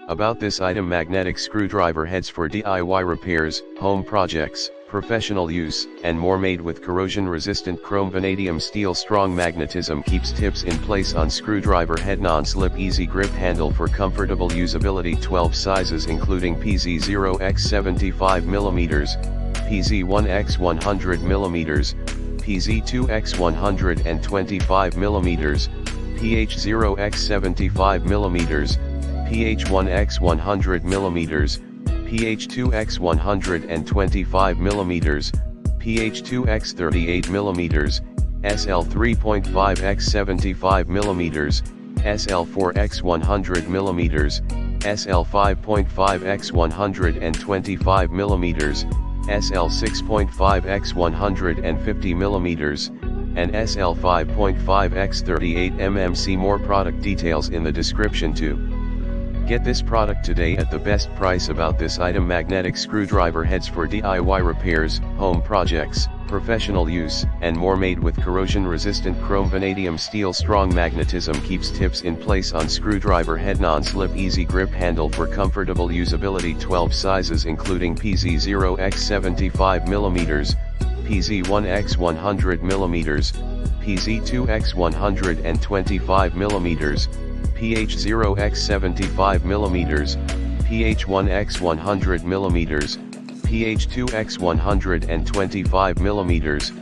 About this item: magnetic screwdriver heads for DIY repairs, home projects, professional use, and more, made with corrosion-resistant chrome vanadium steel. Strong magnetism keeps tips in place on screwdriver head. Non-slip, easy grip handle for comfortable usability. 12 sizes including PZ0x75mm, PZ1x100mm, PZ2x125mm, PH0x75mm, PH1x100mm, PH2x125mm, PH2x38mm, SL3.5x75mm, SL4x100mm, SL5.5x125mm, SL6.5x150mm, and SL5.5x38mm. See more product details in the description too. Get this product today at the best price. About this item: magnetic screwdriver heads for DIY repairs, home projects, professional use, and more, made with corrosion-resistant chrome vanadium steel. Strong magnetism keeps tips in place on screwdriver head. Non-slip, easy grip handle for comfortable usability. 12 sizes including PZ0x75mm, PZ1x100mm, PZ2x125mm, PH0x75mm, PH1x100mm, PH2x125mm,